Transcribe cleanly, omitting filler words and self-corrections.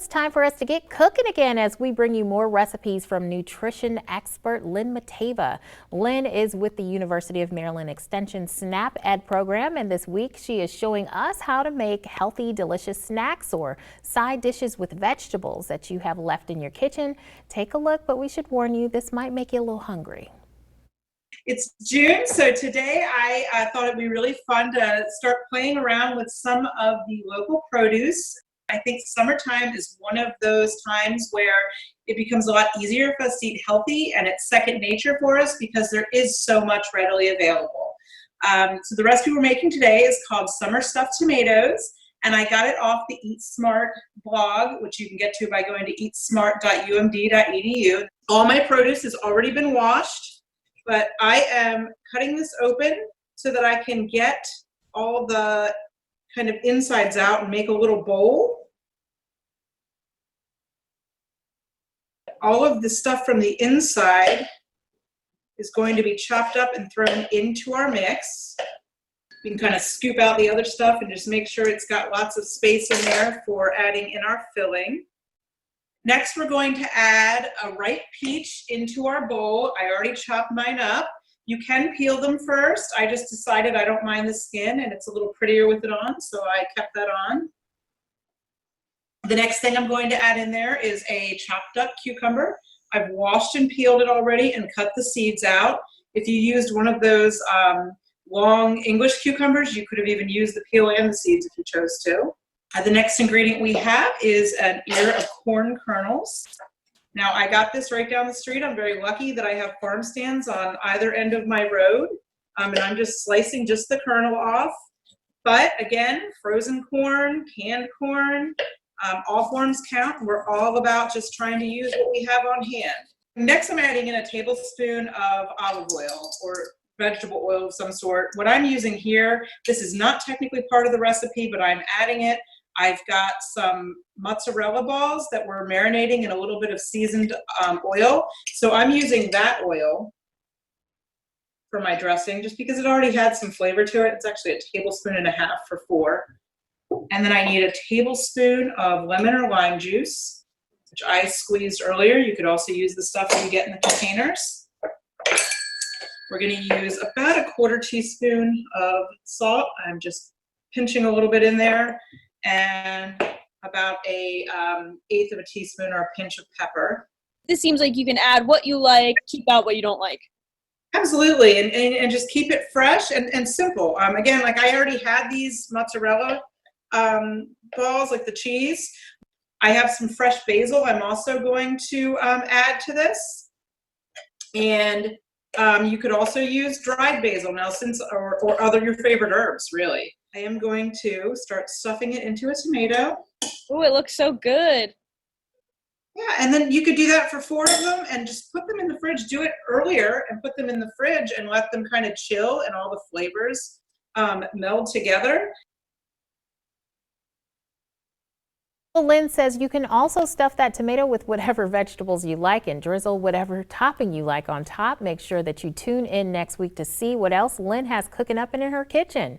it's time for us to get cooking again as we bring you more recipes from nutrition expert Lynn Matava. Lynn is with the University of Maryland Extension SNAP Ed program, and this week she is showing us how to make healthy, delicious snacks or side dishes with vegetables that you have left in your kitchen. Take a look, but we should warn you, this might make you a little hungry. It's June, so today I thought it'd be really fun to start playing around with some of the local produce. I think summertime is one of those times where it becomes a lot easier for us to eat healthy, and it's second nature for us because there is so much readily available. So the recipe we're making today is called Summer Stuffed Tomatoes, and I got it off the Eat Smart blog, which you can get to by going to eatsmart.umd.edu. All my produce has already been washed, but I am cutting this open so that I can get all the kind of insides out and make a little bowl. All of the stuff from the inside is going to be chopped up and thrown into our mix. We can kind of scoop out the other stuff and just make sure it's got lots of space in there for adding in our filling. Next, we're going to add a ripe peach into our bowl. I already chopped mine up. You can peel them first. I just decided I don't mind the skin and it's a little prettier with it on, so I kept that on. The next thing I'm going to add in there is a chopped up cucumber. I've washed and peeled it already and cut the seeds out. If you used one of those long English cucumbers, you could have even used the peel and the seeds if you chose to. The next ingredient we have is an ear of corn kernels. Now, I got this right down the street. I'm very lucky that I have farm stands on either end of my road, and I'm just slicing just the kernel off. But again, frozen corn, canned corn, all forms count. We're all about just trying to use what we have on hand. Next, I'm adding in a tablespoon of olive oil or vegetable oil of some sort. What I'm using here, this is not technically part of the recipe, but I'm adding it. I've got some mozzarella balls that we're marinating in a little bit of seasoned oil. So I'm using that oil for my dressing just because it already had some flavor to it. It's actually a tablespoon and a half for 4. And then I need a tablespoon of lemon or lime juice, which I squeezed earlier. You could also use the stuff that you get in the containers. We're going to use about a 1/4 teaspoon of salt. I'm just pinching a little bit in there. And about a 1/8 of a teaspoon or a pinch of pepper. This seems like you can add what you like, keep out what you don't like. Absolutely, and just keep it fresh and simple. Again, like I already had these mozzarella balls, like the cheese. I have some fresh basil I'm also going to add to this. And you could also use dried basil now, or other your favorite herbs, really. I am going to start stuffing it into a tomato. Oh, it looks so good. Yeah, and then you could do that for 4 of them and just put them in the fridge. Do it earlier and put them in the fridge and let them kind of chill and all the flavors meld together. Well, Lynn says you can also stuff that tomato with whatever vegetables you like and drizzle whatever topping you like on top. Make sure that you tune in next week to see what else Lynn has cooking up in her kitchen.